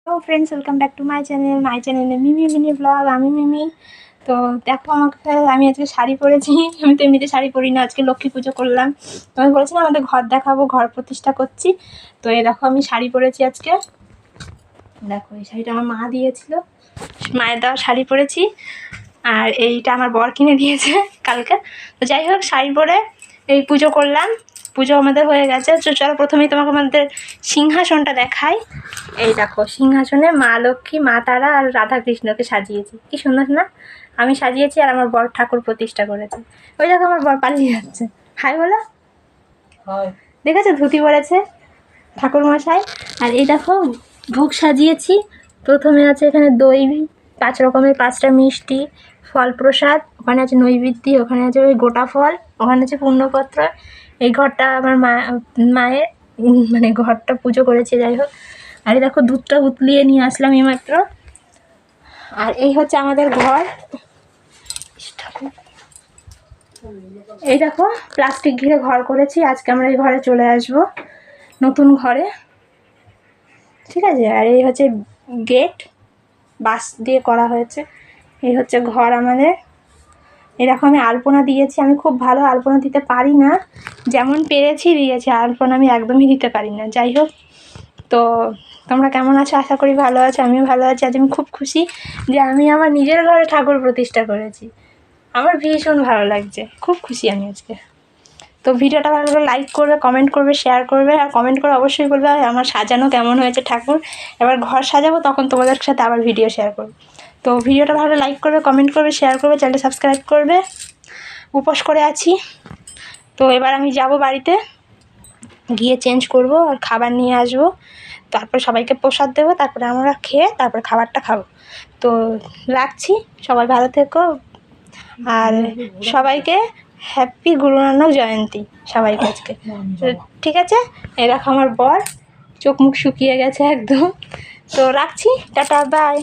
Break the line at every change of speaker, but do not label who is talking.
Hello friends, welcome back to my চ্যানেলে মিমি mini blog. আমি মিমি। তো দেখো আমাকে, আমি আজকে শাড়ি পরেছি। আমি তো এমনিতে শাড়ি পরি না, আজকে লক্ষ্মী পুজো করলাম। তো আমি বলেছিলাম আমাদের ঘর দেখাবো, ঘর প্রতিষ্ঠা করছি। তো এই দেখো আমি শাড়ি পরেছি আজকে। দেখো এই শাড়িটা আমার মা দিয়েছিল, মায়ের দেওয়া শাড়ি পরেছি। আর এইটা আমার বর কিনে দিয়েছে কালকে। তো যাই হোক, শাড়ি পরে এই পুজো করলাম। পুজো আমাদের হয়ে গেছে। তো চলো প্রথমেই তোমাকে আমাদের সিংহাসনটা দেখাই। এই দেখো, সিংহাসনে মা লক্ষ্মী, মা তারা আর রাধা কৃষ্ণকে সাজিয়েছি। কি সুন্দর না? আমি সাজিয়েছি আর আমার বর ঠাকুর প্রতিষ্ঠা করেছে। ওই দেখো আমার বর পালিয়ে যাচ্ছে। হাই বলো। দেখেছো, ধুতি পরেছে ঠাকুর মশাই। আর এই দেখো ভোগ সাজিয়েছি। প্রথমে আছে এখানে দই, 5 রকমের 5টা মিষ্টি, ফল প্রসাদ, ওখানে আছে নৈবেদ্য, ওখানে আছে ওই গোটা ফল, ওখানে আছে পূর্ণপত্র। এই ঘরটা আমার মায়ের মানে ঘরটা পুজো করেছে। যাই হোক, আর এই দেখো দুধটা উতলিয়ে নিয়ে আসলাম এইমাত্র। আর এই হচ্ছে আমাদের ঘর। এই দেখো প্লাস্টিক ঘিরে ঘর করেছি। আজকে আমরা এই ঘরে চলে আসবো, নতুন ঘরে। ঠিক আছে। আর এই হচ্ছে গেট, বাঁশ দিয়ে করা হয়েছে। এই হচ্ছে ঘর আমাদের। এরকম আমি আলপনা দিয়েছি। আমি খুব ভালো আলপনা দিতে পারি না, যেমন পেরেছি দিয়েছি। আলপনা আমি একদমই দিতে পারি না। যাই হোক, তো তোমরা কেমন আছো? আশা করি ভালো আছো। আমিও ভালো আছি। আজ আমি খুব খুশি যে আমি আমার নিজের ঘরে ঠাকুর প্রতিষ্ঠা করেছি। আমার ভীষণ ভালো লাগছে, খুব খুশি আমি আজকে। তো ভিডিওটা ভালো লাগলে লাইক করবে, কমেন্ট করবে, শেয়ার করবে। আর কমেন্ট করে অবশ্যই বলবে আমার সাজানো কেমন হয়েছে ঠাকুর। এবার ঘর সাজাবো, তখন তোমাদের সাথে আবার ভিডিও শেয়ার করবো। তো ভিডিওটা ভালো লাইক করবে, কমেন্ট করবে, শেয়ার করবে, চ্যানেলটা সাবস্ক্রাইব করবে। উপোস করে আছি। তো এবার আমি যাব বাড়িতে, গিয়ে চেঞ্জ করব আর খাবার নিয়ে আসবো। তারপর সবাইকে প্রসাদ দেবো, তারপরে আমরা খেয়ে তারপর খাবারটা খাবো। তো রাখছি, সবাই ভালো থেকো। আর সবাইকে হ্যাপি গুরু নানক জয়ন্তী সবাইকে আজকে। ঠিক আছে। এই দেখো আমার বর চোখ মুখ শুকিয়ে গেছে একদম। তো রাখছি, টাটা, বাই।